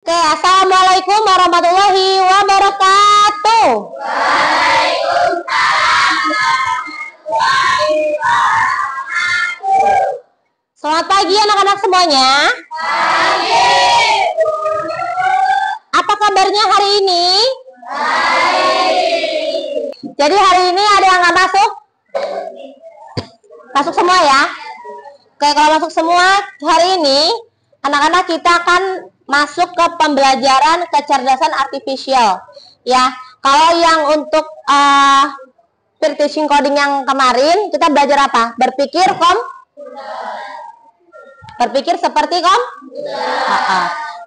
Oke, assalamualaikum warahmatullahi wabarakatuh. Selamat pagi anak-anak semuanya. Apa kabarnya hari ini? Jadi hari ini ada yang nggak masuk? Masuk semua ya? Oke, kalau masuk semua hari ini anak-anak kita akan masuk ke pembelajaran kecerdasan artifisial. Ya, kalau yang untuk peer teaching coding yang kemarin kita belajar apa? Berpikir seperti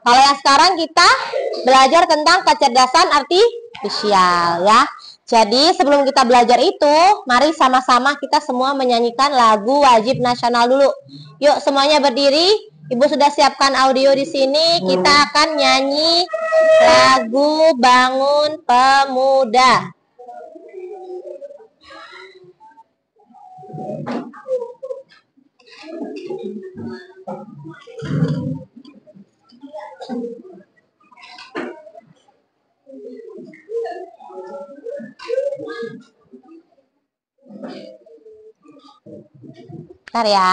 Kalau yang sekarang kita belajar tentang kecerdasan artifisial ya. Jadi sebelum kita belajar itu, mari sama-sama kita semua menyanyikan lagu wajib nasional dulu. Yuk semuanya berdiri. Ibu sudah siapkan audio di sini. Kita akan nyanyi lagu Bangun Pemuda. Bentar ya.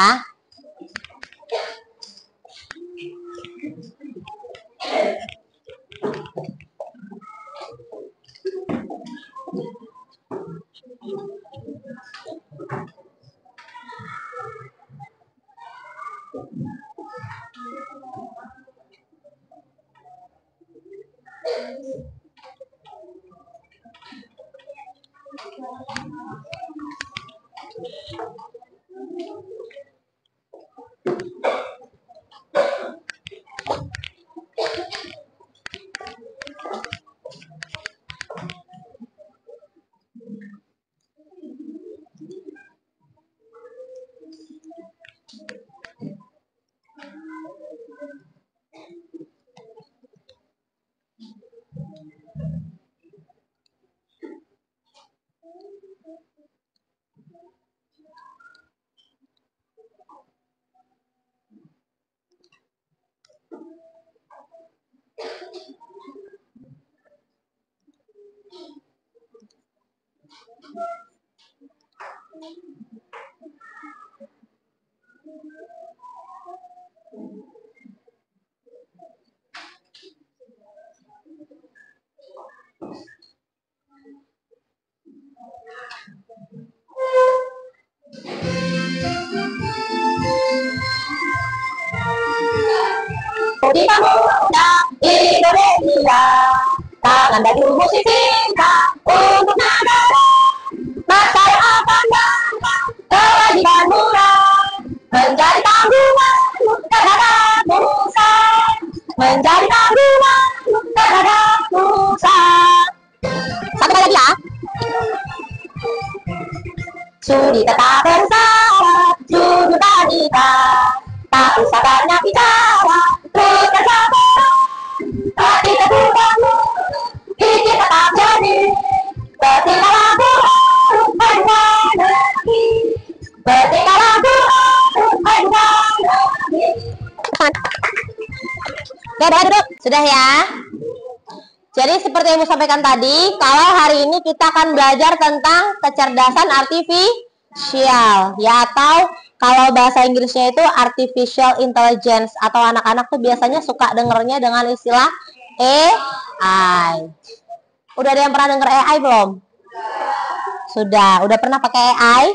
Di pemuda Indonesia, tangan dari musik cinta untuk negara. Masa yang akan datang, kewajiban murah, menjadi tanggungan terhadap bangsa, menjadi tanggungan terhadap bangsa. Satu kali lagi ya. Sudi tetap bersama, jujur kita, tak usah banyak bicara, terus bersabar, hati terbukamu, pikir tetap jadi, ketika lagu harga negeri, ketika lagu harga negeri. Oke, duduk. Sudah ya? Jadi seperti yang Ibu sampaikan tadi, kalau hari ini kita akan belajar tentang kecerdasan artifisial, ya, atau kalau bahasa Inggrisnya itu artificial intelligence, atau anak-anak tuh biasanya suka dengernya dengan istilah AI. Udah ada yang pernah denger AI belum? Sudah pernah pakai AI?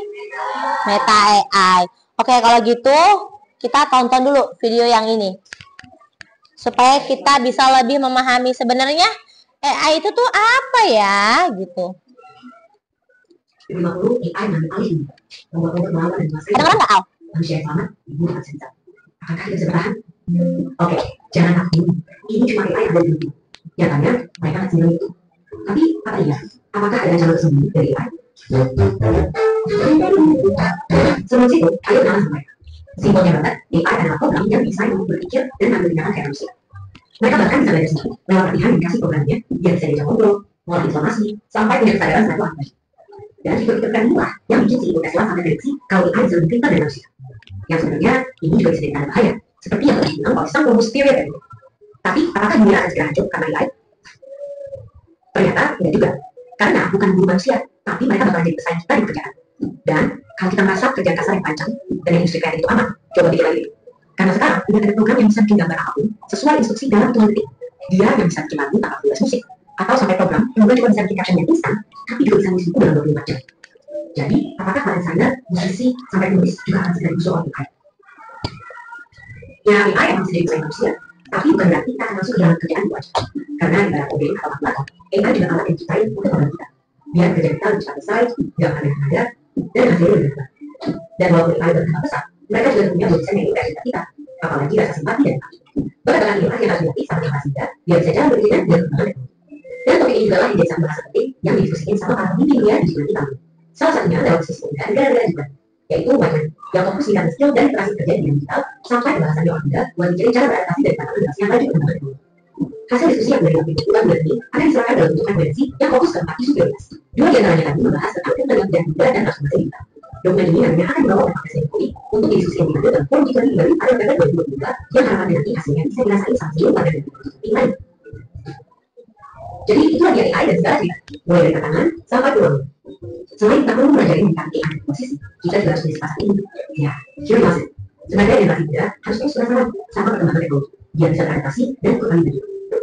Meta AI. Oke, kalau gitu kita tonton dulu video yang ini supaya kita bisa lebih memahami sebenarnya AI itu tuh apa ya, gitu. 50 AI mengambil alih dunia, membuat robot melawan dan menguasai Kedengeran nggak, Al? manusia yang selamat, ibu akan cerita. Akankah kita bisa bertahan? Oke, jangan takut. Ini cuma AI yang ada di dunia. Nyatanya, mereka akan sendiri itu. Tapi, apa iya? Apakah ada ancaman tersembunyi dari AI? Sebelum itu, ayo kenalan sama mereka. Simbolnya banget, AI adalah program yang bisa berpikir dan mengambil tindakan kayak manusia. Mereka bahkan bisa belajar sendiri lewat latihan yang dikasih programnya, dia bisa diajak ngobrol, ngolah informasi, sampai punya kesadaran setelah itu aktif. Dan fitur-fitur keren inilah yang bikin si ibu Tesla sampai prediksi kalau AI bisa lebih pintar dari manusia. Yang sebenarnya ini juga bisa jadi tanda bahaya, seperti yang tadi bilang oleh sang rumus teori tadi. Tapi apakah dunia akan segera hancur karena AI? Ternyata tidak juga. Karena bukan guru manusia, tapi mereka bakal jadi pesaing kita di pekerjaan. Dan kalau kita merasa kerjaan kasar yang panjang dan yang industri kreatif itu aman, coba pikir lagi. Karena sekarang udah ada program yang bisa bikin gambar apapun sesuai instruksi dalam hitungan detik. Dia yang bisa bikin lagu tanpa tulis musik, atau sampai program yang bukan cuma bisa bikin caption yang instan, tapi juga bisa nulis buku dalam 24 jam. Jadi, apakah kalian sadar musisi sampai penulis juga akan segera digusur oleh AI? Ya, AI emang bisa jadi pesaing manusia, tapi bukan berarti kita akan masuk ke dalam kerjaan itu aja. Karena di dalam coding atau kalkulator, AI juga alat yang diciptain untuk membantu kita. Biar kerja kita lebih cepat selesai, gak akan ada tenaga, dan hasilnya lebih cepat. Dan walaupun AI berkembang pesat, mereka juga punya desain yang kreativitas kita, apalagi rasa simpati dan empati. Bahkan inilah yang harus dilatih sama yang masih muda, biar bisa jalan berpikir dan berkembang. Dan topik ini juga lah yang jadi satu bahasa penting yang didiskusikan sama para pemimpin dunia di G20 tahun. Salah satunya adalah diskusi pemilihan negara-negara juga, yaitu Whiteman, yang fokus di dalam skill dan literasi kerja di dunia digital, sampai pembahasan di orang muda buat mencari cara beradaptasi dari tantangan generasi yang maju ke depan teknologi. Hasil diskusi yang dari wakil bulan ini akan diserahkan dalam bentuk konferensi yang fokus ke 4 isu prioritas. 2 diantaranya tadi membahas tentang teknologi dan muda dan transformasi digital. Dokumen ini nantinya akan dibawa oleh Presiden Jokowi untuk didiskusikan di dalam forum G20 di Bali pada November 2022 yang harapannya nanti hasilnya bisa dirasain sama seluruh warga negara yang lain. Jadi itulah dia AI dan segala cerita, mulai dari tantangan sampai peluang. Selain kita perlu belajar tentang AI dan posisi, kita juga harus mengantisipasi ini. Ya, curiosity. Sebagai generasi muda, harusnya sudah sama perkembangan teknologi, biar bisa beradaptasi dan berkembang lebih.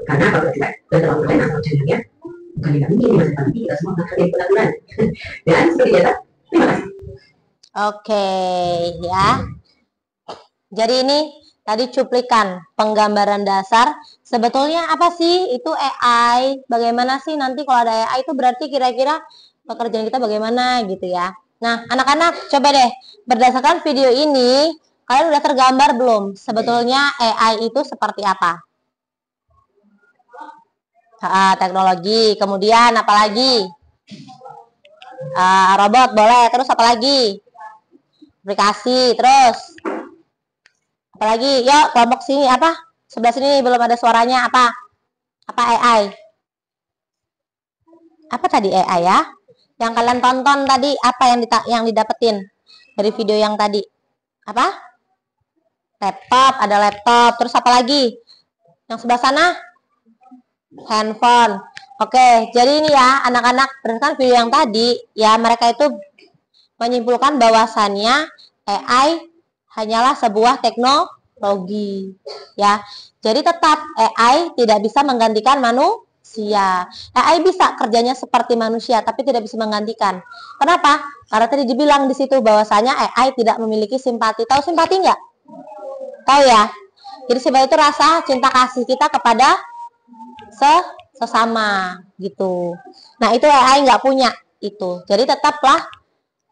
Karena kalau tidak dan terlalu lama atau cenderungnya, bukan tidak mungkin di masa depan kita semua akan jadi pengangguran. Dan seperti biasa, terima kasih. Oke, ya. Jadi ini tadi cuplikan penggambaran dasar. Sebetulnya apa sih itu AI? Bagaimana sih nanti kalau ada AI itu berarti kira-kira pekerjaan kita bagaimana gitu ya. Nah, anak-anak coba deh berdasarkan video ini kalian udah tergambar belum? Sebetulnya AI itu seperti apa? Teknologi. Kemudian apa lagi? Robot boleh. Terus apa lagi? Aplikasi. Terus apa lagi? Yuk kelompok sini apa? Sebelah sini belum ada suaranya apa? Apa AI? Apa tadi AI ya? Yang kalian tonton tadi apa yang didapetin dari video yang tadi? Apa? Laptop, ada laptop. Terus apa lagi? Yang sebelah sana? Handphone. Oke, jadi ini ya anak-anak berdasarkan video yang tadi ya mereka itu menyimpulkan bahwasannya AI hanyalah sebuah teknologi ya. Jadi tetap AI tidak bisa menggantikan manusia. AI bisa kerjanya seperti manusia tapi tidak bisa menggantikan. Kenapa? Karena tadi dibilang di situ bahwasanya AI tidak memiliki simpati. Tahu simpati nggak? Tahu ya? Jadi simpati itu rasa cinta kasih kita kepada sesama gitu. Nah itu AI nggak punya itu. Jadi tetaplah.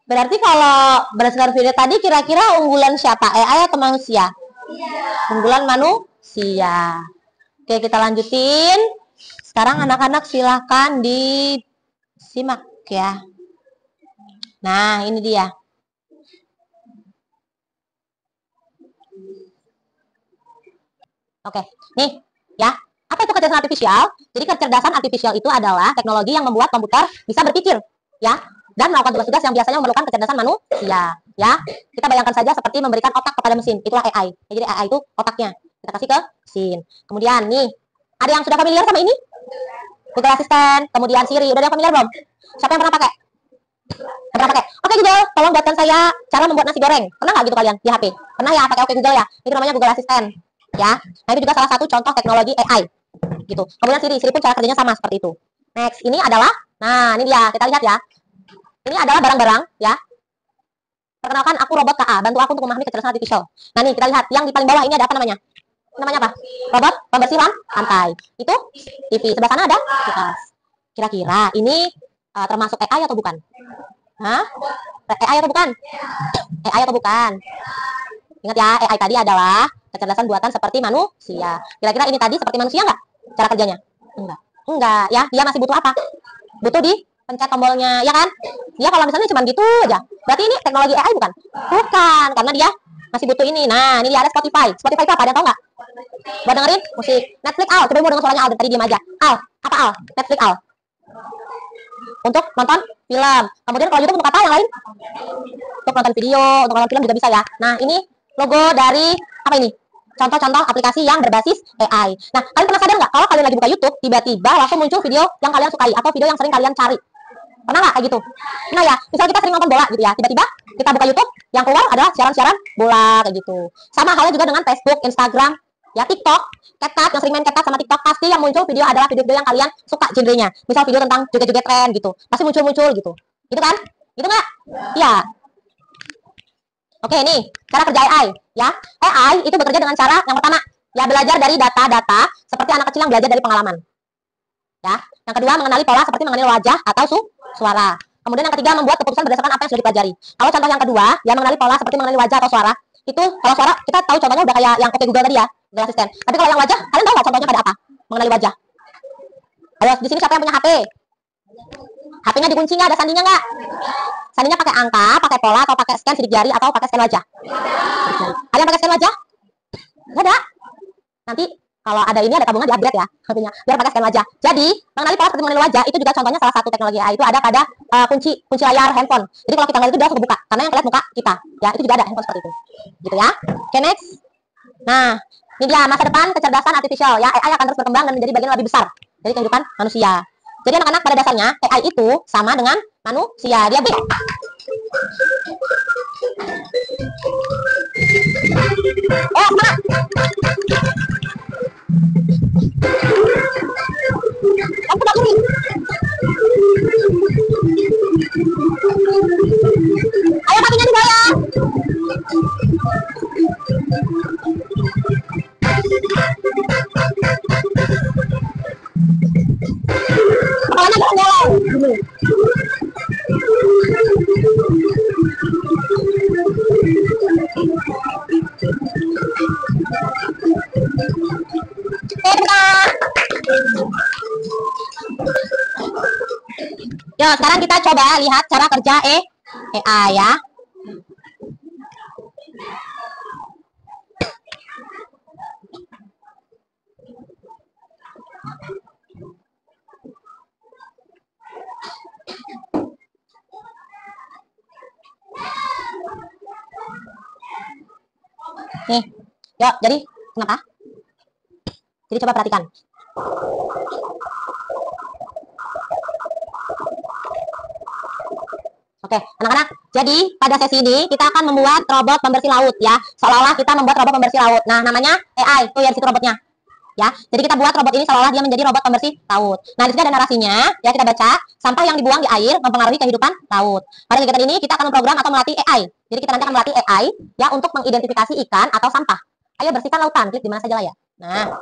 Berarti kalau berdasarkan video tadi kira-kira unggulan siapa? AI atau manusia? Unggulan manusia. Oke kita lanjutin. Sekarang anak-anak silahkan disimak ya. Nah ini dia. Oke nih ya. Apa itu kecerdasan artifisial? Jadi kecerdasan artifisial itu adalah teknologi yang membuat komputer bisa berpikir, ya, dan melakukan tugas-tugas yang biasanya memerlukan kecerdasan manusia, ya. Kita bayangkan saja seperti memberikan otak kepada mesin, itulah AI. Jadi AI itu otaknya, kita kasih ke mesin. Kemudian nih, ada yang sudah familiar sama ini? Google Assistant, kemudian Siri, udah ada yang familiar belum? Siapa yang pernah pakai? Yang pernah pakai? Oke Google, tolong buatkan saya cara membuat nasi goreng. Pernah nggak gitu kalian di HP? Pernah ya pakai Oke Google ya? Itu namanya Google Assistant, ya. Nah itu juga salah satu contoh teknologi AI. Gitu. Kemudian Siri pun cara kerjanya sama seperti itu. Next, ini adalah, nah ini dia, kita lihat ya. Ini adalah barang-barang, ya. Perkenalkan aku robot KA, bantu aku untuk memahami kecerdasan artificial. Nah nih, kita lihat, yang di paling bawah ini ada apa namanya? Namanya apa? Robot pembersih lantai. Itu TV. Sebelah sana ada kulkas. Kira-kira ini termasuk AI atau bukan? Hah? AI atau bukan? AI atau bukan? Ingat ya, AI tadi adalah kecerdasan buatan seperti manusia. Kira-kira ini tadi seperti manusia nggak cara kerjanya? Enggak ya. Dia masih butuh apa? Butuh dipencet tombolnya, ya kan? Dia kalau misalnya cuma gitu aja, berarti ini teknologi AI bukan? Bukan, karena dia masih butuh ini. Nah, ini dia ada Spotify. Spotify itu apa? Ada yang tahu nggak? Buat dengerin musik. Netflix Al. Coba mau denger suaranya Al dari tadi diam aja. Al, apa Al? Netflix Al. Untuk nonton film. Kemudian kalau YouTube untuk apa yang lain? Untuk nonton video, untuk nonton film juga bisa ya. Nah, ini logo dari apa ini? contoh-contoh aplikasi yang berbasis AI. Nah, kalian pernah sadar nggak kalau kalian lagi buka YouTube, tiba-tiba langsung muncul video yang kalian sukai atau video yang sering kalian cari? Pernah nggak kayak gitu? Nah ya, misal kita sering nonton bola gitu ya, tiba-tiba kita buka YouTube, yang keluar adalah siaran-siaran bola kayak gitu. Sama halnya juga dengan Facebook, Instagram, ya TikTok, CapCut, yang sering main CapCut sama TikTok, pasti yang muncul video adalah video-video yang kalian suka genrenya. Misal video tentang joget-joget tren gitu, pasti muncul-muncul gitu. Gitu kan? Gitu nggak? Iya. Oke, nih cara kerja AI ya. AI itu bekerja dengan cara yang pertama, ya belajar dari data-data seperti anak kecil yang belajar dari pengalaman. Ya. Yang kedua, mengenali pola seperti mengenali wajah atau suara. Kemudian yang ketiga, membuat keputusan berdasarkan apa yang sudah dipelajari. Kalau contoh yang kedua, ya mengenali pola seperti mengenali wajah atau suara. Itu kalau suara kita tahu contohnya udah kayak yang Oke Google tadi ya, Google Assistant. Tapi kalau yang wajah, kalian tahu nggak contohnya pada apa? Mengenali wajah. Ayo, di sini siapa yang punya HP? HP-nya dikunci nggak? Ada sandinya nggak? Sandinya pakai angka, pakai pola, atau pakai scan sidik jari, atau pakai scan wajah? Ada yang pakai scan wajah? Nggak ada. Nanti kalau ada ini ada tabungan di upgrade ya HP-nya, biar pakai scan wajah. Jadi mengenali pola seperti mengenali wajah itu juga contohnya salah satu teknologi AI itu ada pada kunci layar handphone. Jadi kalau kita ngeliat itu dia langsung kebuka karena yang kelihatan muka kita. Ya itu juga ada handphone seperti itu. Gitu ya. Oke, next. Nah, ini dia masa depan kecerdasan artificial ya. AI akan terus berkembang dan menjadi bagian yang lebih besar dari kehidupan manusia. Jadi anak-anak pada dasarnya AI itu sama dengan manusia. Dia big. Semangat. Ayo kakinya digoyang. Kepalanya geleng-geleng. Yuk, sekarang kita coba lihat cara kerja AI ya. Nih, yuk, jadi kenapa? Jadi coba perhatikan. Oke, anak-anak. Jadi pada sesi ini kita akan membuat robot pembersih laut ya. Seolah-olah kita membuat robot pembersih laut. Nah, namanya AI. Tuh ya di situ robotnya. Ya. Jadi kita buat robot ini seolah-olah dia menjadi robot pembersih laut. Nah, di sini ada narasinya. Ya, kita baca. Sampah yang dibuang di air mempengaruhi kehidupan laut. Pada kegiatan ini kita akan memprogram atau melatih AI. Jadi kita nanti akan melatih AI ya untuk mengidentifikasi ikan atau sampah. Ayo bersihkan lautan. Klik di mana saja lah ya. Nah,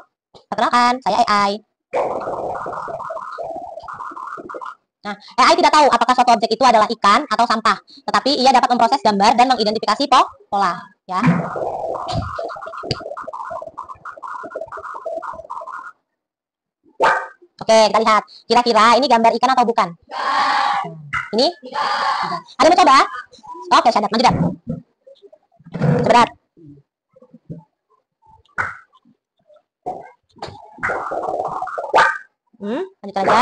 perkenalkan, saya AI. Nah, AI tidak tahu apakah suatu objek itu adalah ikan atau sampah, tetapi ia dapat memproses gambar dan mengidentifikasi pola, ya. Oke, kita lihat. Kira-kira ini gambar ikan atau bukan? Ini? Ada yang mau coba? Oke, Syadat, maju, Dat. Sebentar. Lanjutkan aja.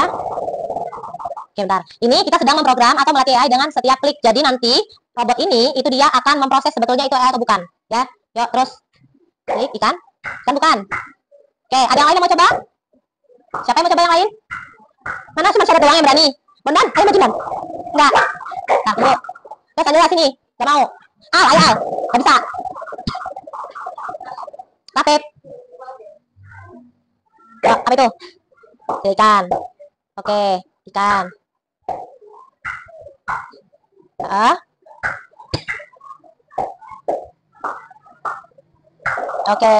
Oke, bentar. Ini kita sedang memprogram atau melatih AI dengan setiap klik. Jadi nanti robot ini itu dia akan memproses sebetulnya itu AI atau bukan. Ya, yuk terus klik ikan. Kan bukan. Oke, ada yang lain yang mau coba? Siapa yang mau coba yang lain? Mana cuma ada doang yang berani? Bondan, ayo maju Dan. Enggak. Nah, dulu. Terus ada sini. Gak mau. Al. Gak bisa. Kapep. Ya, apa itu? Oke, ikan. Oke, ikan. Oke.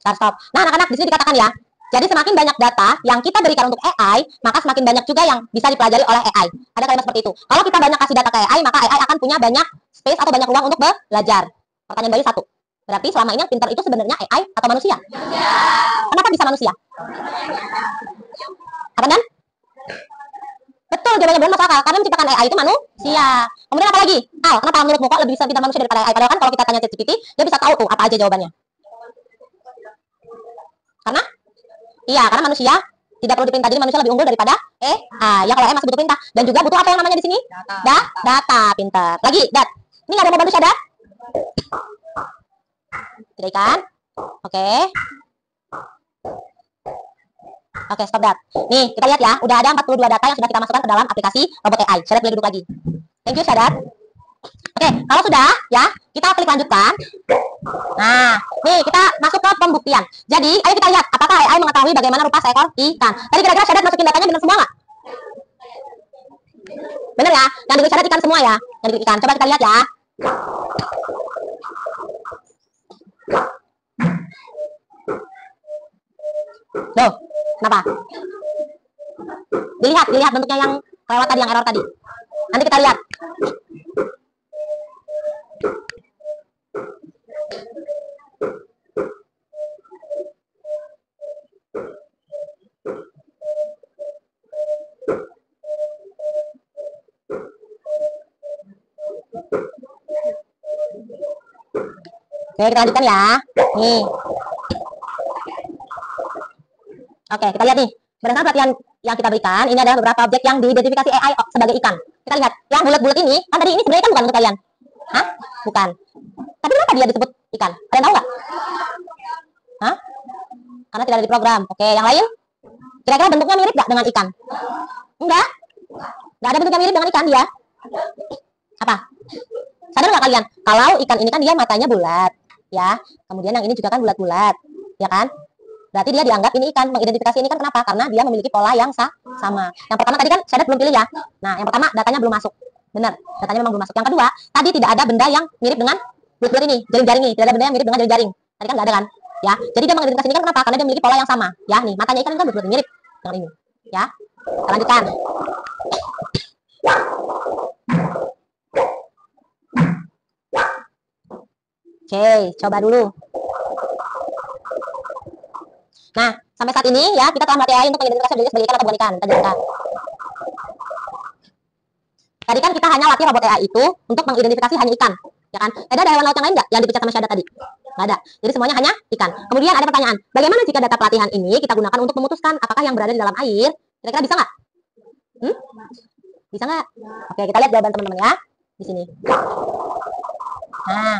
Stop. Nah, anak-anak di sini dikatakan ya. Jadi semakin banyak data yang kita berikan untuk AI, maka semakin banyak juga yang bisa dipelajari oleh AI. Ada kalimat seperti itu. Kalau kita banyak kasih data ke AI, maka AI akan punya banyak space atau banyak ruang untuk belajar. Pertanyaan Bayu 1. Berarti selama ini yang pintar itu sebenarnya AI atau manusia? Kenapa bisa manusia? Apa Dan? Betul, jawabannya benar masuk akal. Karena menciptakan AI itu manusia. Kemudian apa lagi? Al, kenapa menurutmu kok lebih bisa pintar manusia daripada AI? Padahal kan kalau kita tanya ChatGPT, dia bisa tahu tuh apa aja jawabannya. Karena? Iya, karena manusia tidak perlu diperintah. Jadi manusia lebih unggul daripada AI. Ya kalau AI masih butuh perintah. Dan juga butuh apa yang namanya di sini? Data. Pintar. Lagi, Dat. Ini nggak ada yang mau bantu Syadat? Tidak ikan. Oke. Oke, stop that. Nih, kita lihat ya, udah ada 42 data yang sudah kita masukkan ke dalam aplikasi robot AI. Syadat boleh duduk lagi. Thank you, Syadat. Oke, kalau sudah, ya, kita klik lanjutkan. Nah, nih kita masuk ke pembuktian. Jadi, ayo kita lihat, apakah AI mengetahui bagaimana rupa seekor ikan. Tadi kira-kira Syadat masukin datanya benar semua nggak? Bener ya? Yang diklik Syadat ikan semua ya? Yang diklik ikan. Coba kita lihat ya. Loh, kenapa? Dilihat bentuknya yang lewat tadi, yang error tadi. Nanti kita lihat. Oke, kita lanjutkan ya. Nih. Oke, kita lihat nih. Berdasarkan pelatihan yang kita berikan, ini adalah beberapa objek yang diidentifikasi AI sebagai ikan. Kita lihat, yang bulat-bulat ini, kan tadi ini sebenarnya kan bukan untuk kalian. Hah? Bukan. Tapi kenapa dia disebut ikan? Kalian tahu nggak? Hah? Karena tidak ada di program. Oke, yang lain? Kira-kira bentuknya mirip nggak dengan ikan? Enggak? Nggak ada bentuknya mirip dengan ikan dia. Apa? Sadar nggak kalian? Kalau ikan ini kan dia matanya bulat, ya. Kemudian yang ini juga kan bulat-bulat, ya kan? Berarti dia dianggap ini ikan. Mengidentifikasi ini kan kenapa? Karena dia memiliki pola yang sama. Yang pertama tadi kan Syadat belum pilih ya. Nah, yang pertama datanya belum masuk. Benar, datanya memang belum masuk. Yang kedua, tadi tidak ada benda yang mirip dengan bulat-bulat ini, jaring-jaring ini. Tidak ada benda yang mirip dengan jaring-jaring. Tadi kan nggak ada kan? Ya, jadi dia mengidentifikasi ini kan kenapa? Karena dia memiliki pola yang sama. Ya, nih matanya ikan kan bulat-bulat mirip dengan ini. Ya, kita lanjutkan. Oke, coba dulu. Nah, sampai saat ini ya kita telah melatih AI untuk mengidentifikasi objek sebagai ikan atau bukan ikan. Kita jelaskan. Tadi kan kita hanya latih robot AI itu untuk mengidentifikasi hanya ikan, ya kan? Tadi ada hewan laut yang lain nggak yang dipecat sama Syadat tadi? Nggak ada. Jadi semuanya hanya ikan. Kemudian ada pertanyaan, bagaimana jika data pelatihan ini kita gunakan untuk memutuskan apakah yang berada di dalam air? Kira-kira bisa nggak? Bisa nggak? Oke, kita lihat jawaban teman-teman ya di sini. Nah,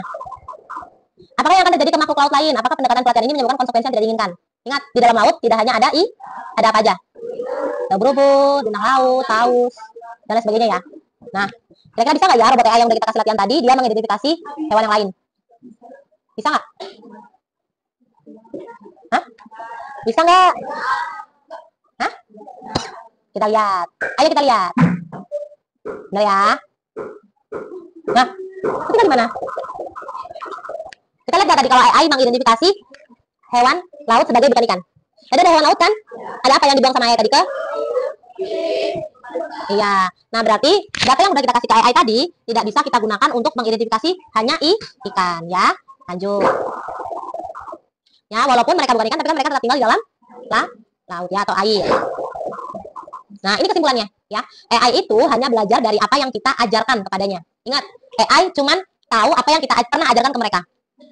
apakah yang akan terjadi ke makhluk laut lain? Apakah pendekatan pelatihan ini menyebabkan konsekuensi yang tidak diinginkan? Ingat, di dalam laut tidak hanya ada ada apa aja? Ada ubur-ubur, bintang laut, paus, dan lain sebagainya ya. Nah, kira-kira bisa nggak ya robot AI yang udah kita kasih latihan tadi, dia mengidentifikasi hewan yang lain? Bisa nggak? Hah? Bisa nggak? Hah? Kita lihat. Ayo kita lihat. Benar ya? Nah, kita di mana? Kita lihat tadi kalau AI mengidentifikasi hewan laut sebagai bukan ikan. Tadi ada hewan laut kan? Ada apa yang dibuang sama AI tadi ke? Iya. Nah, berarti data yang udah kita kasih ke AI tadi tidak bisa kita gunakan untuk mengidentifikasi hanya ikan ya. Lanjut. Ya, walaupun mereka bukan ikan tapi kan mereka tetap tinggal di dalam laut ya atau air. Nah, ini kesimpulannya ya. AI itu hanya belajar dari apa yang kita ajarkan kepadanya. Ingat, AI cuman tahu apa yang kita pernah ajarkan ke mereka.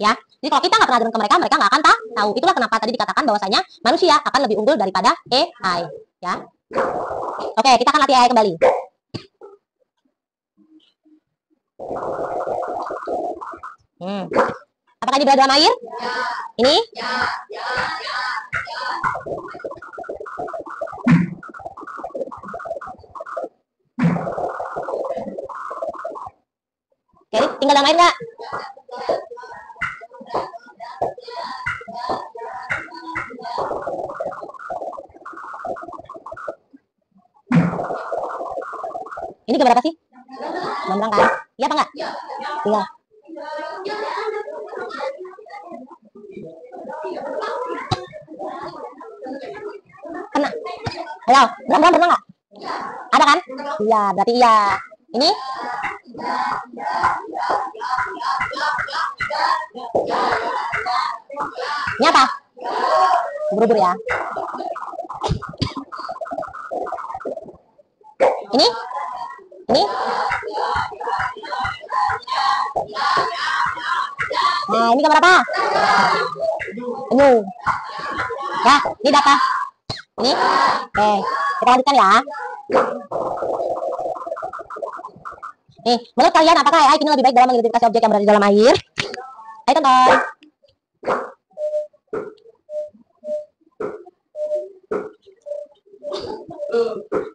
Ya, jadi kalau kita nggak pernah ajarkan ke mereka, mereka nggak akan tahu. Itulah kenapa tadi dikatakan bahwasanya manusia akan lebih unggul daripada AI. Ya, oke, kita akan latih AI kembali. Apakah ini berada dalam air? Ini? Oke, tinggal dalam air nggak? Ini gambar apa sih? Gambar kan? Iya apa enggak? Iya. Pernah? Ayo, belang pernah nggak? Ada kan? Iya, berarti iya. Ini? Ini apa? Ubur-ubur ya. Ini? Ini? Nah, ini gambar apa? Penyu. Ya, ini data. Ini? Oke, kita lanjutkan ya. Nih, menurut kalian apakah AI kini lebih baik dalam mengidentifikasi objek yang berada di dalam air? Ayo tonton.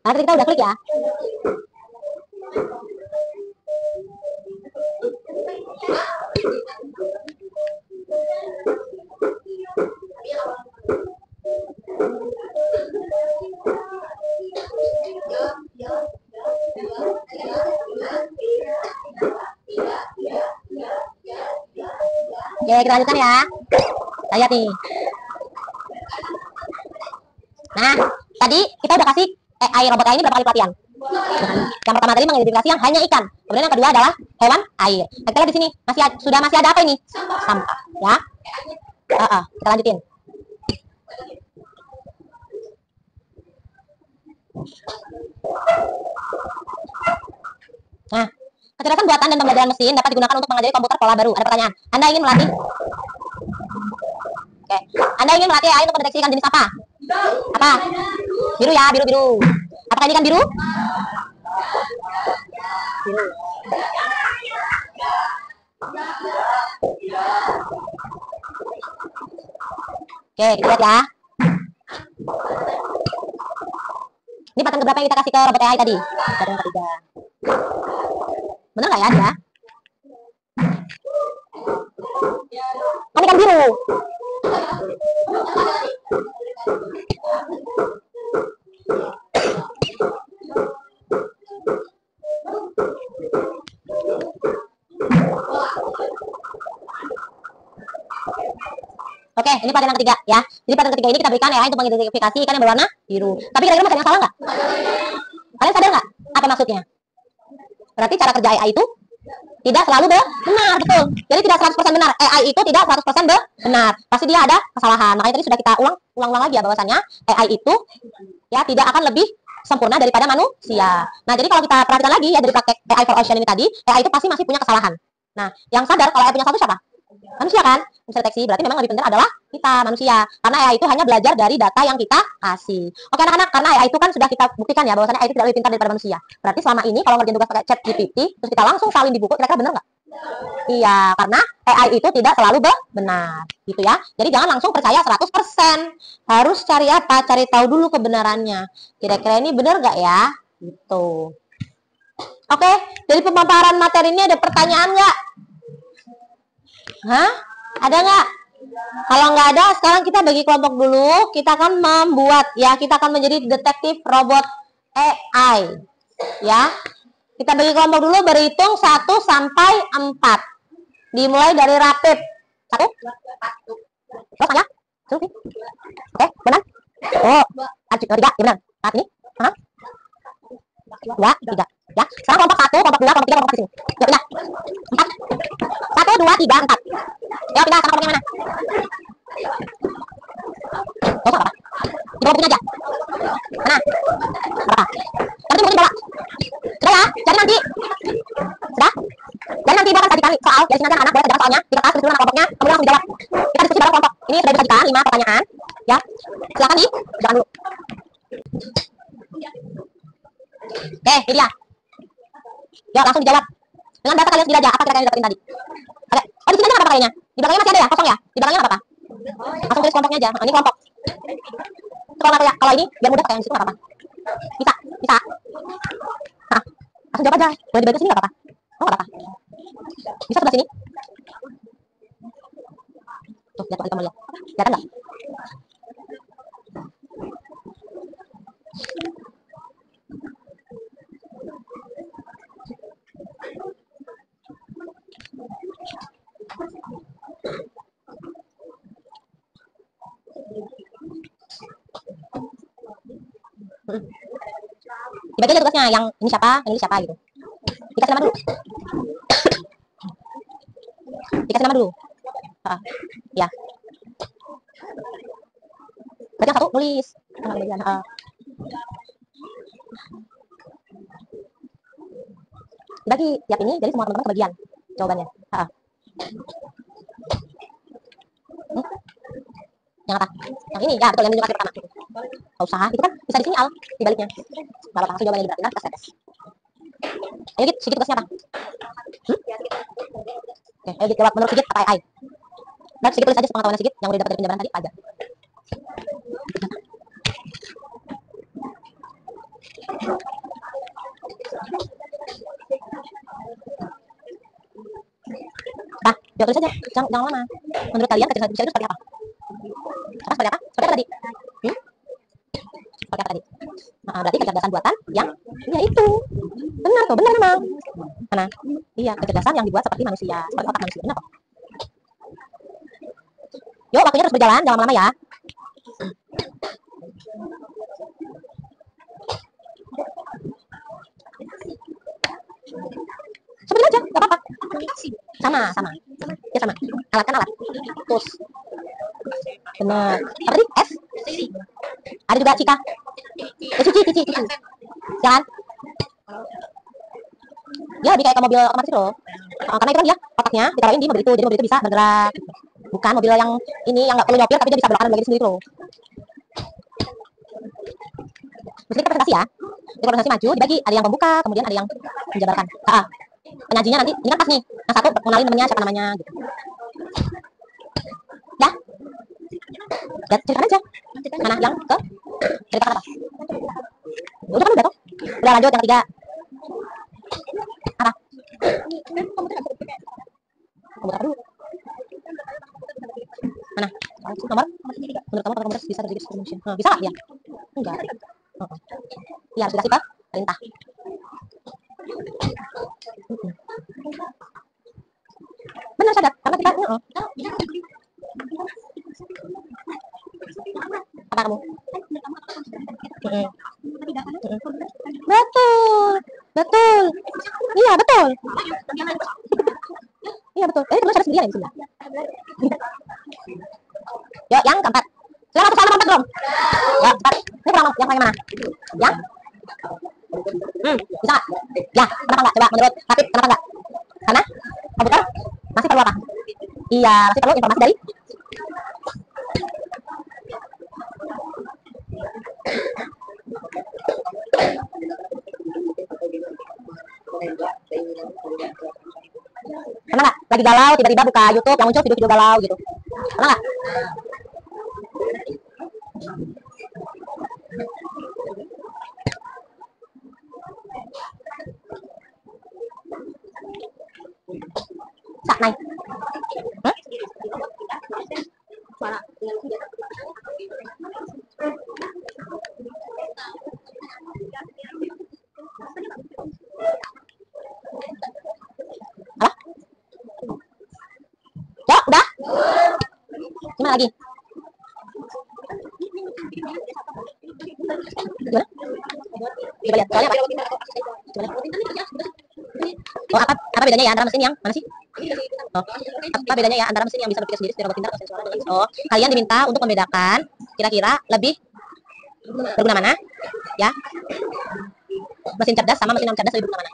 Nanti kita udah klik ya. Oke, kita lanjutkan ya. Kita lihat nih. Nah, tadi kita udah kasih AI robot AI ini berapa kali pelatihan? Yang pertama tadi mengidentifikasi yang hanya ikan. Kemudian yang kedua adalah hewan air. Nah, kita lihat di sini masih ada apa ini? Sampah, ya. Kita lanjutin. Nah, kecerdasan buatan dan pembelajaran mesin dapat digunakan untuk mengajari komputer pola baru. Ada pertanyaan. Anda ingin melatih? Oke. Anda ingin melatih AI untuk mendeteksi ikan jenis apa? Apa? Biru ya, biru. Apakah ini ikan biru? Biru. Oke, kita lihat ya. Ini pattern keberapa yang kita kasih ke robot AI tadi? Pattern yang ketiga. Bener nggak ya dia? Kan ikan biru. Oke, ini pattern yang ketiga ya. Jadi pattern ketiga ini kita berikan AI untuk mengidentifikasi ikan yang berwarna biru. Tapi kira-kira macam yang salah nggak? Kalian sadar nggak apa maksudnya? Berarti cara kerja AI itu tidak selalu benar, betul. Jadi tidak 100% benar. AI itu tidak 100% benar. Pasti dia ada kesalahan. Makanya tadi sudah kita ulang lagi ya bahwasannya AI itu ya tidak akan lebih sempurna daripada manusia. Nah, jadi kalau kita perhatikan lagi ya dari praktek AI for Ocean ini tadi, AI itu pasti masih punya kesalahan. Nah, yang sadar kalau AI punya salah siapa? Manusia kan? Bisa deteksi. Berarti memang lebih pintar adalah kita manusia. Karena AI itu hanya belajar dari data yang kita kasih. Oke anak-anak, karena AI itu kan sudah kita buktikan ya bahwasannya AI itu tidak lebih pintar daripada manusia. Berarti selama ini kalau ngerjain tugas pakai ChatGPT, terus kita langsung salin di buku, kira-kira benar nggak? Iya, karena AI itu tidak selalu benar, gitu ya. Jadi jangan langsung percaya 100%. Harus cari apa? Cari tahu dulu kebenarannya. Kira-kira ini benar nggak ya? Gitu. Oke, dari pemaparan materi ini ada pertanyaan nggak? Hah? Ada nggak? Kalau nggak ada, sekarang kita bagi kelompok dulu. Kita akan membuat, ya, kita akan menjadi detektif robot AI. Ya, kita bagi kelompok dulu, berhitung 1 sampai 4. Dimulai dari rapid. 1. Terus ya? Oke, benar? Oh, 3, ya benar. Saat ini? 2, 3. Ya, sekarang kelompok 1, kelompok 2, kelompok 3, kelompok 4 sini. Ya, pindah. 4. 1, 2, 3, 4. Ya, pindah sama kelompoknya mana? Oh, apa? Di bawah bukunya aja. Mana? Apa? Nanti bukunya bawa. Sudah ya? Jadi nanti. Sudah? Jadi nanti ibu akan sajikan soal. Jadi nanti anak-anak boleh kerjakan soalnya. Di kertas, dulu nama kelompoknya. Kemudian langsung dijawab. Kita diskusi bareng kelompok. Ini sudah disajikan 5 pertanyaan. Ya. Silakan dikerjakan dulu. Oke, ini dia. Ya, langsung dijawab. Dengan bahasa kalian sendiri aja. Apa kira-kira yang dapetin tadi? Oke. Oh, di sini aja apa kayaknya? Di belakangnya masih ada ya? Kosong ya? Di belakangnya apa-apa? Langsung tulis kelompoknya aja. Nah, ini kelompok. Kalau ini biar mudah pakai yang di situ nggak apa-apa. Bisa. Nah, langsung jawab aja. Boleh dibagi ke sini nggak apa-apa? Oh, nggak apa-apa. Bisa sebelah sini. Tuh, lihat kamu lihat. Kelihatan nggak? Dibagi aja tugasnya, yang ini siapa gitu. Dikasih nama dulu. Dikasih nama dulu. Ya. Berarti yang 1 nulis. Dibagi tiap ini, jadi semua teman-teman kebagian jawabannya. Yang apa? Yang ini, ya betul, yang ditunjuk pertama. Gak usah, itu kan bisa di sini al, di baliknya. Gak apa-apa, langsung jawabannya diberikan, kita tes. Ayo Git, Sigit tugasnya apa? Oke, ayo Git jawab menurut Sigit apa AI? Dan Sigit tulis aja sepengetahuan Sigit yang udah dapat dari penjabaran tadi aja. Nah, jawab tulis aja, jangan lama. Menurut kalian kecerdasan artifisial itu seperti apa? Seperti apa? Seperti apa tadi? Seperti apa tadi? Nah, berarti kecerdasan buatan yang ya itu. Benar tuh, benar memang. Mana? Iya, kecerdasan yang dibuat seperti manusia, seperti otak manusia. Benar kok. Yuk, waktunya terus berjalan, jangan lama-lama ya. Seperti aja, gak apa-apa. Sama. Ya sama. Alat kan alat. Terus. Benar. Apa tadi? S? Ada juga Cika. Cici. Jangan. Dia lebih kayak ke mobil otomatis loh. Karena itu kan dia otaknya ditaruhin di mobil itu, jadi mobil itu bisa bergerak. Bukan mobil yang ini yang nggak perlu nyopir tapi dia bisa belok kanan belok kiri sendiri loh. Mesin representasi ya. Jadi representasi maju dibagi, ada yang pembuka, kemudian ada yang menjabarkan. Penyajinya nanti ini kan pas nih. Yang satu mengenalin namanya, siapa namanya gitu. Ya. Ya, ceritakan aja. Mana yang ke? Ceritakan apa? Udah kan udah toh? Udah lanjut yang ketiga. Apa? Komputer dulu. Mana? Nomor? Menurut kamu apakah komputer bisa terjadi super motion? Bisa nggak dia? Enggak. Iya, harus dikasih ke perintah. Benar sadar, karena kita apa kamu? Betul. Iya, betul. Perlu sadar sendirian ya di sini. Yuk, yang keempat. Silakan aku lompat belum? Ya, cepat. Ini kurang yang paling mana? Yang? Bisa nggak? Ya, kenapa nggak? Coba menurut Hafid, kenapa nggak? Karena komputer masih perlu apa? Iya, masih perlu informasi dari pernah nggak? Lagi galau, tiba-tiba buka YouTube yang muncul video-video galau gitu. Pernah nggak? Naik. Apa? Ya, udah. Gimana lagi? Gimana? Coba lihat, soalnya apa? Coba lihat. Oh, apa bedanya ya antara mesin yang mana sih? Oh, apa bedanya ya antara mesin yang bisa berpikir sendiri seperti robot pintar atau sensoran dan lain? Oh, kalian diminta untuk membedakan kira-kira lebih berguna mana? Ya, mesin cerdas sama mesin non cerdas lebih berguna mana?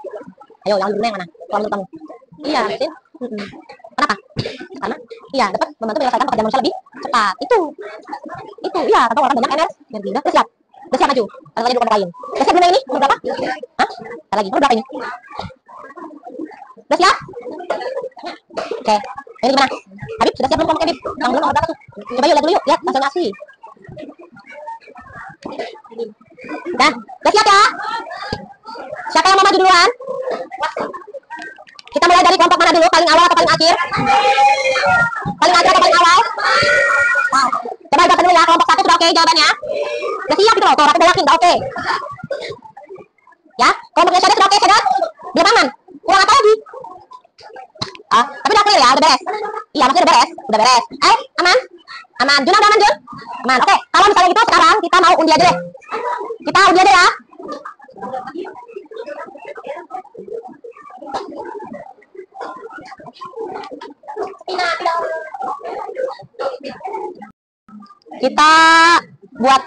Ayo, yang lebih berguna yang mana? Kalau menurut kamu? Iya, mesin. Kenapa? Karena iya dapat membantu menyelesaikan pekerjaan manusia lebih cepat. Itu, iya. Tanpa orang banyak energi. Udah siap maju. Kalau tadi dulu kamu lain. Udah siap belum ini? Nomor berapa? Hah? Ada lagi. Nomor berapa ini? Udah siap? Oke. Ini gimana? Habib, sudah siap belum kamu, Habib? Yang belum nomor berapa tuh? Coba yuk, lihat dulu yuk. Lihat hasilnya asli. Dan, udah siap ya? Siapa yang mau maju duluan? Kita mulai dari kelompok mana dulu? Paling awal atau paling akhir? Paling akhir atau paling awal? Coba lihat dulu ya. Kelompok 1 sudah oke jawabannya? Udah siap gitu loh. Tuh, aku udah yakin. Udah oke. Ya, kelompoknya Syadat sudah oke, Syadat? Belum aman? Kurang apa lagi? Tapi udah clear ya, udah beres. Iya, masih udah beres. Aman? Aman. Jun, udah aman, Jun? Aman, oke. Kalau misalnya gitu sekarang kita mau undi aja deh. Kita undi aja ya. Kita buat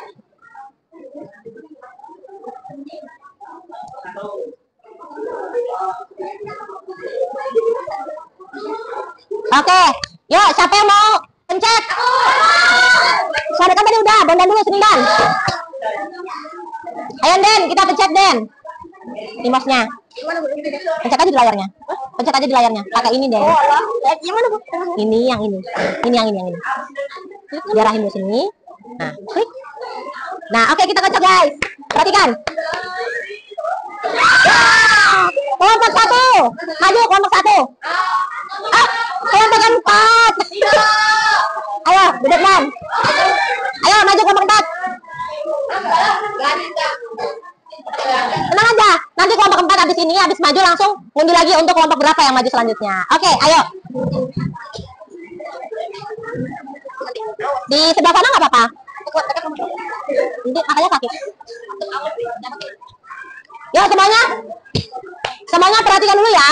oke, yuk siapa yang mau pencet? Suara kan tadi udah, Dan dulu sini Dan. Ayo Den, kita pencet Den. Timosnya. Pencet aja di layarnya. Pencet aja di layarnya. Pakai ini deh. Yang mana, Bu? Ini yang ini. Ini yang ini. Diarahin di sini. Nah, klik. Nah, oke, kita kocok, guys. Perhatikan. Kelompok 1. Maju kelompok 1. Kelompok 4. Ayo, duduk, Man. Ayo, maju kelompok 4. Tenang aja, nanti kelompok 4 habis ini, habis maju langsung ngundi lagi untuk kelompok berapa yang maju selanjutnya. Oke, ayo. Di sebelah sana nggak apa-apa. Nanti makanya sakit. Yo semuanya, semuanya perhatikan dulu ya.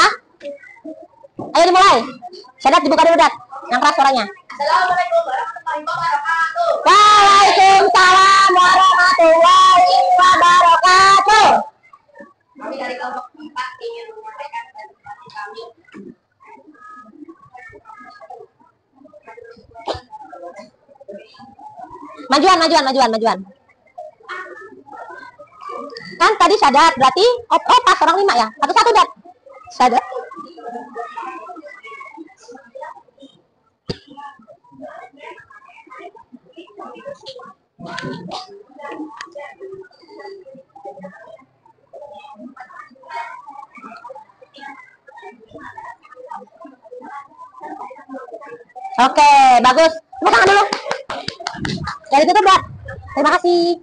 Ayo dimulai. Syadat dibuka dulu, Dat. Yang keras suaranya. Waalaikumsalam warahmatullahi wabarakatuh. Kami dari kelompok 4 ingin menyampaikan presentasi kami. Majuan. Kan tadi Syadat, berarti pas orang 5 ya. Satu-satu, Dat. Syadat. Oke, bagus. Tepuk tangan dulu. Dari tutup, Dat. Terima kasih.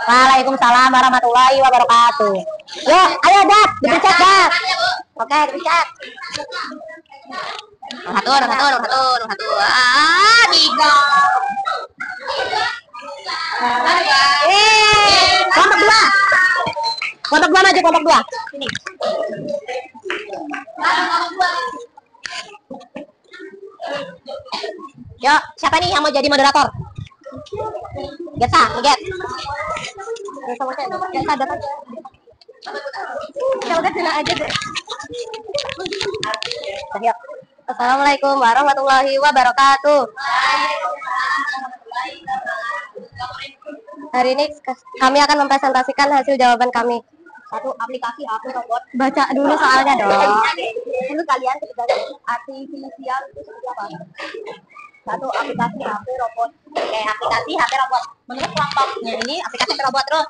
Waalaikumsalam warahmatullahi wabarakatuh. Yuk, ayo, Dat. Dipencet, Dat. Oke, dipencet. Nomor satu. Tiga. Kelompok 2. Kelompok 2 maju, kelompok 2. Sini. Yuk, siapa nih yang mau jadi moderator? Getsa, Get. Getsa datang. Ya udah bilang aja deh. Yuk. Assalamualaikum warahmatullahi wabarakatuh. Hari ini kami akan mempresentasikan hasil jawaban kami. Satu, aplikasi HP robot. Baca dulu soalnya dong. Dulu kalian ketika artifisial itu seperti apa? Satu, aplikasi HP robot. Oke, aplikasi HP robot. Menurut kelompoknya ini aplikasi HP robot terus.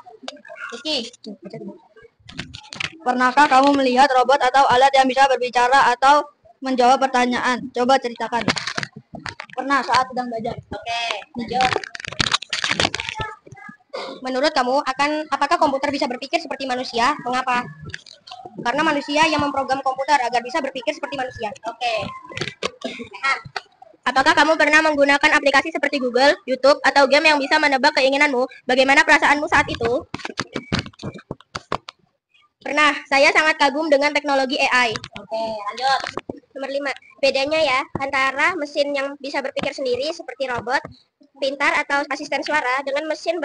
Rizky. Pernahkah kamu melihat robot atau alat yang bisa berbicara atau menjawab pertanyaan? Coba ceritakan. Pernah saat sedang belajar. Oke, hijau. Menurut kamu, apakah komputer bisa berpikir seperti manusia? Mengapa? Karena manusia yang memprogram komputer agar bisa berpikir seperti manusia. Oke. Apakah kamu pernah menggunakan aplikasi seperti Google, YouTube, atau game yang bisa menebak keinginanmu? Bagaimana perasaanmu saat itu? Pernah. Saya sangat kagum dengan teknologi AI. Oke, lanjut. Nomor 5. Bedanya ya antara mesin yang bisa berpikir sendiri seperti robot pintar atau asisten suara dengan mesin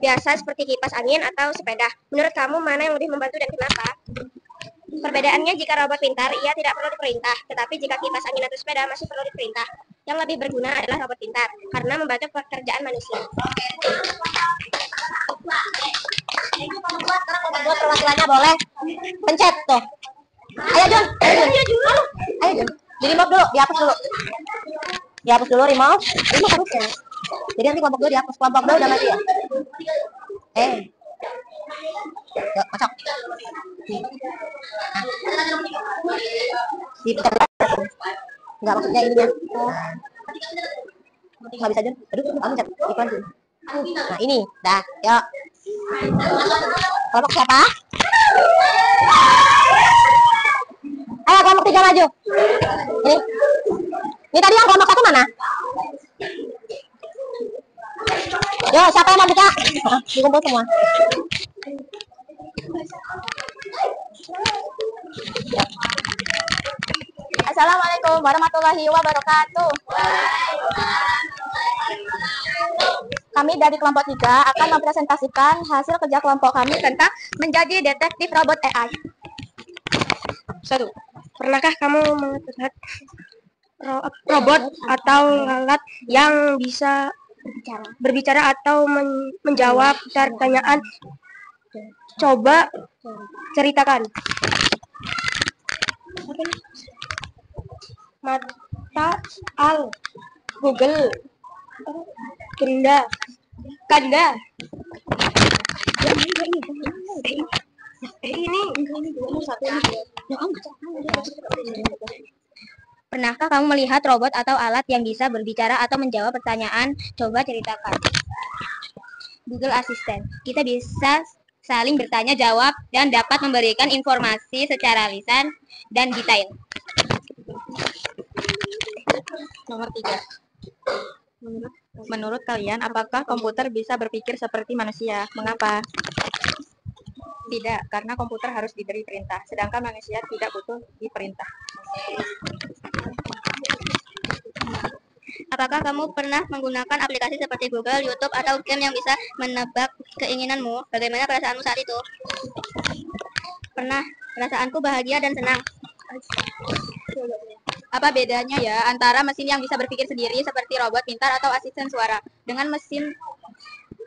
biasa seperti kipas angin atau sepeda. Menurut kamu mana yang lebih membantu dan kenapa? Perbedaannya, jika robot pintar, ia tidak perlu diperintah. Tetapi jika kipas angin atau sepeda masih perlu diperintah. Yang lebih berguna adalah robot pintar karena membantu pekerjaan manusia. Sekarang buat perwakilannya boleh pencet tuh. Ayo Jun, ayo Jun. Di remote dulu, dihapus dulu. Dihapus dulu remote. Remote harus ya. Jadi nanti kelompok 2 dihapus, kelompok 2 udah mati ya. Yuk, masuk. Enggak, maksudnya ini dia. Nggak bisa Jun. Aduh, kamu cat iklan Jun. Nah ini, dah, yuk. Kelompok siapa? Ayo kelompok 3 maju. Ini tadi yang kelompok 1 mana? Yo, siapa yang mau buka? Dikumpul semua. Assalamualaikum warahmatullahi wabarakatuh. Kami dari kelompok 3 akan mempresentasikan hasil kerja kelompok kami tentang menjadi detektif robot AI. 1. Pernahkah kamu melihat robot atau alat yang bisa berbicara atau menjawab pertanyaan? Coba ceritakan. Mata al Google Kanda Kanda ini pernahkah kamu melihat robot atau alat yang bisa berbicara atau menjawab pertanyaan? Coba ceritakan. Google Assistant. Kita bisa saling bertanya jawab dan dapat memberikan informasi secara lisan dan detail. Nomor 3. Menurut kalian, apakah komputer bisa berpikir seperti manusia? Mengapa? Tidak, karena komputer harus diberi perintah, sedangkan manusia tidak butuh diperintah. Apakah kamu pernah menggunakan aplikasi seperti Google, YouTube, atau game yang bisa menebak keinginanmu? Bagaimana perasaanmu saat itu? Pernah, perasaanku bahagia dan senang. Apa bedanya ya antara mesin yang bisa berpikir sendiri seperti robot pintar atau asisten suara dengan mesin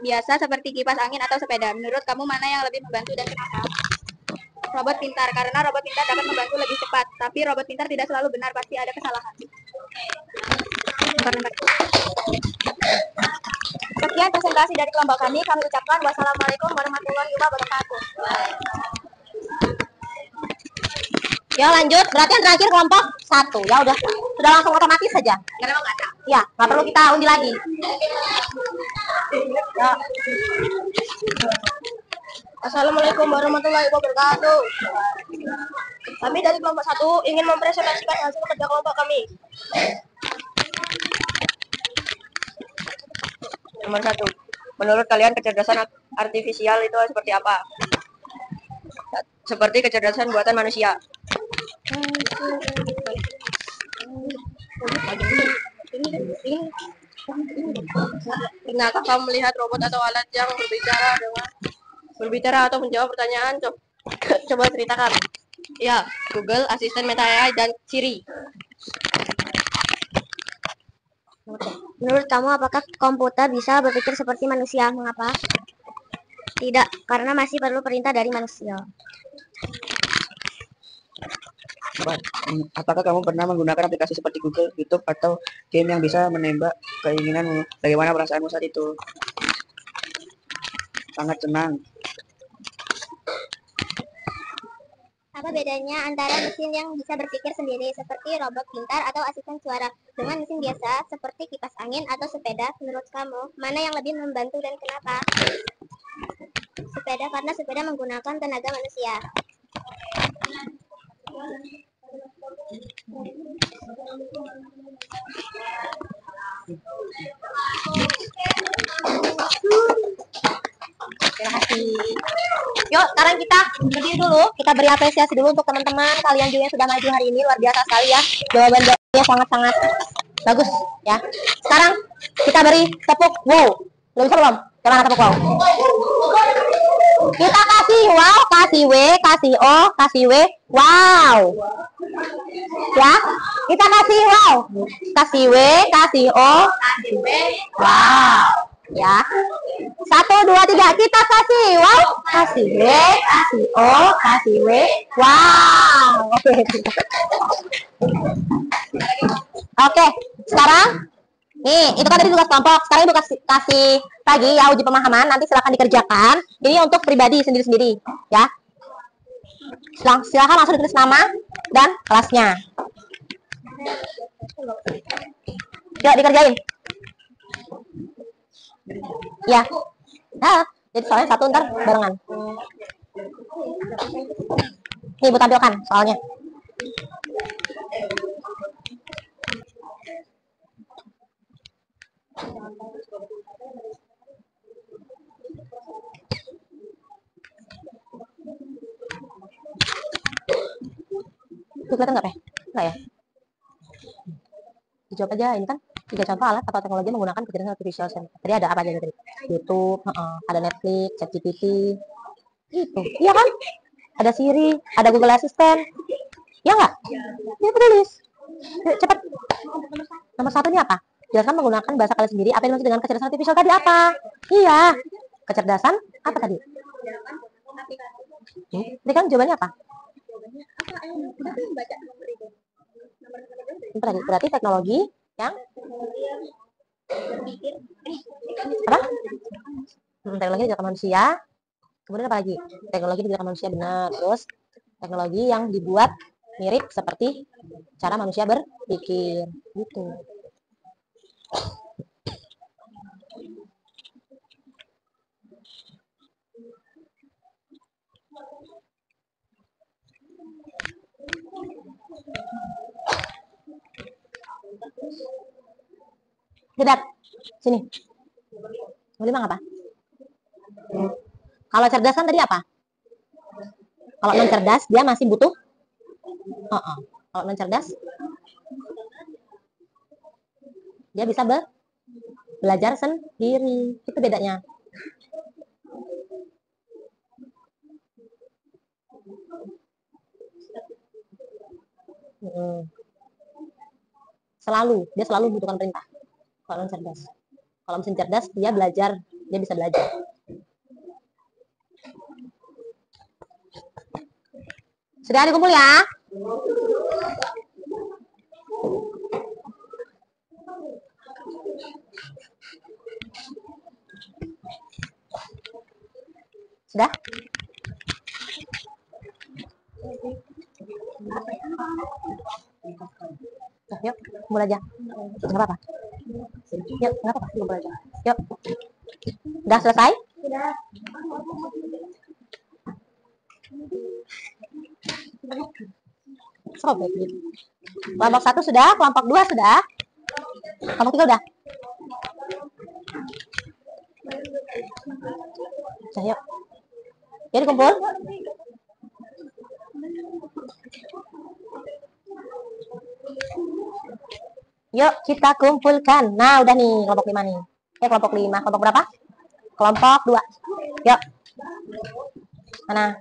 biasa seperti kipas angin atau sepeda? Menurut kamu mana yang lebih membantu dan kenapa? Robot pintar, karena robot pintar dapat membantu lebih cepat, tapi robot pintar tidak selalu benar, pasti ada kesalahan. Sekian presentasi dari kelompok kami ucapkan wassalamualaikum warahmatullahi wabarakatuh. Ya lanjut, berarti yang terakhir kelompok 1. Ya udah langsung otomatis saja. Ya, nggak perlu kita undi lagi. Ya. Assalamualaikum warahmatullahi wabarakatuh. Kami dari kelompok 1 ingin mempresentasikan hasil kerja kelompok kami. Nomor 1. Menurut kalian kecerdasan artifisial itu seperti apa? Seperti kecerdasan buatan manusia. Pernahkah kamu melihat robot atau alat yang berbicara atau menjawab pertanyaan? Coba ceritakan. Ya, Google, asisten Meta AI, dan Siri. Menurut kamu, apakah komputer bisa berpikir seperti manusia? Mengapa? Tidak, karena masih perlu perintah dari manusia. Apakah kamu pernah menggunakan aplikasi seperti Google, YouTube, atau game yang bisa menembak keinginanmu? Bagaimana perasaanmu saat itu? Sangat senang. Apa bedanya antara mesin yang bisa berpikir sendiri seperti robot pintar atau asisten suara dengan mesin biasa seperti kipas angin atau sepeda? Menurut kamu, mana yang lebih membantu dan kenapa? Sepeda, karena sepeda menggunakan tenaga manusia. Terima kasih. Yuk, sekarang kita berdiri dulu. Kita beri apresiasi dulu untuk teman-teman kalian juga yang sudah maju hari ini. Luar biasa sekali ya. Jawaban-jawabannya sangat-sangat bagus ya. Sekarang kita beri tepuk wow. Belum bisa belum? Gimana tepuk wow? Kita kasih wow, kasih W, kasih O, kasih W. Wow. Ya. Kita kasih wow. Kasih W, kasih O, kasih W. Wow. Ya. 1, 2, 3 kita kasih wow, kasih W, kasih O, kasih W. Wow. Oke, sekarang nih, itu kan tadi tugas kelompok. Sekarang ibu kasih lagi ya uji pemahaman. Nanti silakan dikerjakan. Ini untuk pribadi sendiri-sendiri ya. Silakan langsung ditulis nama dan kelasnya. Yuk dikerjain. Ya. Nah, jadi soalnya satu ntar barengan. Nih, ibu tampilkan soalnya. Itu kelihatan nggak, Pak? Nggak ya? Dijawab aja, ini kan 3 contoh alat atau teknologi menggunakan kecerdasan artificial. Tadi ada apa aja tadi? YouTube, ada Netflix, ChatGPT, gitu. Iya kan? Ada Siri, ada Google Assistant. Ya nggak? Ya, tulis. Cepat. Nomor 1 ini apa? Jelaskan menggunakan bahasa kalian sendiri. Apa yang dimaksud dengan kecerdasan artificial tadi apa? Iya. Kecerdasan apa tadi? Tadi kan jawabannya apa? Berarti teknologi yang apa? Teknologi diciptakan manusia. Kemudian apa lagi? Teknologi diciptakan manusia, benar. Terus teknologi yang dibuat mirip seperti cara manusia berpikir, gitu. Tidak, sini. Lima apa? Kalau cerdasan tadi apa? Kalau non cerdas dia masih butuh. Kalau non cerdas dia bisa belajar sendiri. Itu bedanya. Dia selalu membutuhkan perintah. Kalau non cerdas. Kalau mesin cerdas dia belajar, dia bisa belajar. Sudah dikumpul ya? Sudah? Nah, yuk, kumpul aja. Nggak apa-apa. Yuk, nggak apa-apa, kumpul aja. Yuk. Udah selesai? Sudah. Sobek gitu. Kelompok 1 sudah, kelompok 2 sudah. Kelompok 3 udah. Nah, yuk. Jadi kumpul. Yuk kita kumpulkan. Nah, udah nih kelompok 5 nih. Kelompok 5. Kelompok berapa? Kelompok 2. Yuk. Mana?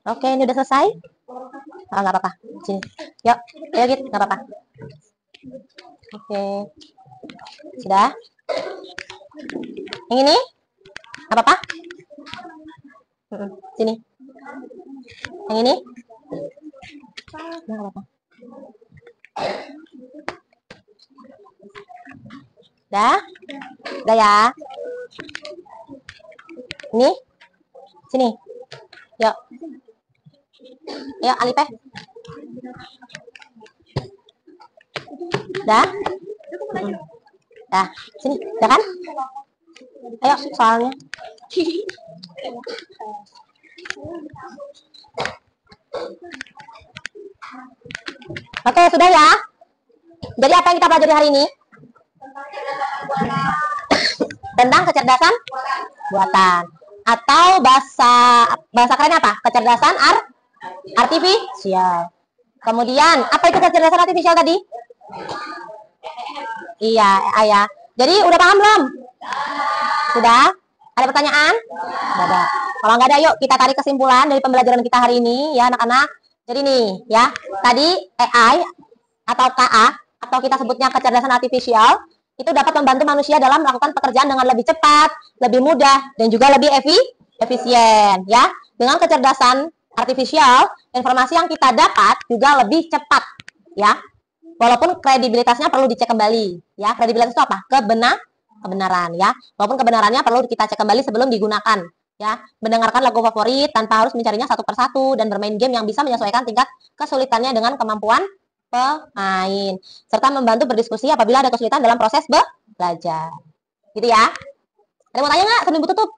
Oke, ini udah selesai? Oh, nggak apa-apa. Sini. Yuk. Ayo gitu, nggak apa-apa. Oke. Sudah? Yang ini? Nggak apa-apa? Sini. Yang ini? Nggak apa-apa. Udah? Udah ya? Ini? Sini. Yuk. Yuk, Alipe. Udah? Dah. Sini. Udah kan? Ayo, soalnya. Oke, sudah ya? Jadi apa yang kita pelajari hari ini? Tentang kecerdasan buatan. Atau bahasa kerennya apa? Kecerdasan artifisial. Kemudian, apa itu kecerdasan artifisial tadi? Iya, ya. Jadi udah paham belum? Sudah? Ada pertanyaan? Nggak ada. Kalau nggak ada, yuk kita tarik kesimpulan dari pembelajaran kita hari ini, ya anak-anak. Jadi nih, ya, tadi AI atau KA atau kita sebutnya kecerdasan artifisial itu dapat membantu manusia dalam melakukan pekerjaan dengan lebih cepat, lebih mudah, dan juga lebih efisien, ya. Dengan kecerdasan artifisial, informasi yang kita dapat juga lebih cepat, ya. Walaupun kredibilitasnya perlu dicek kembali, ya. Kredibilitas itu apa? Kebenaran, ya. Walaupun kebenarannya perlu kita cek kembali sebelum digunakan, ya. Mendengarkan lagu favorit tanpa harus mencarinya satu persatu dan bermain game yang bisa menyesuaikan tingkat kesulitannya dengan kemampuan pemain, serta membantu berdiskusi apabila ada kesulitan dalam proses belajar. Gitu ya. Ada yang mau tanya nggak sebelum tutup?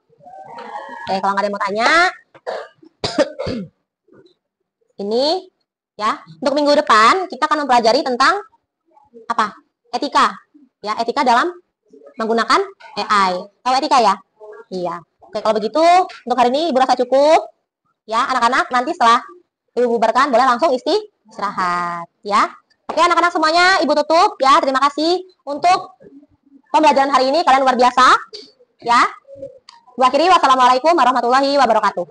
Oke, kalau nggak ada yang mau tanya, ini ya, untuk minggu depan kita akan mempelajari tentang apa? Etika. Ya, etika dalam menggunakan AI. Tahu etika ya? Iya. Oke, kalau begitu untuk hari ini Ibu rasa cukup. Ya, anak-anak nanti setelah Ibu bubarkan boleh langsung istirahat, ya. Oke, anak-anak semuanya Ibu tutup, ya. Terima kasih untuk pembelajaran hari ini, kalian luar biasa, ya. Ibu akhiri, wassalamualaikum warahmatullahi wabarakatuh.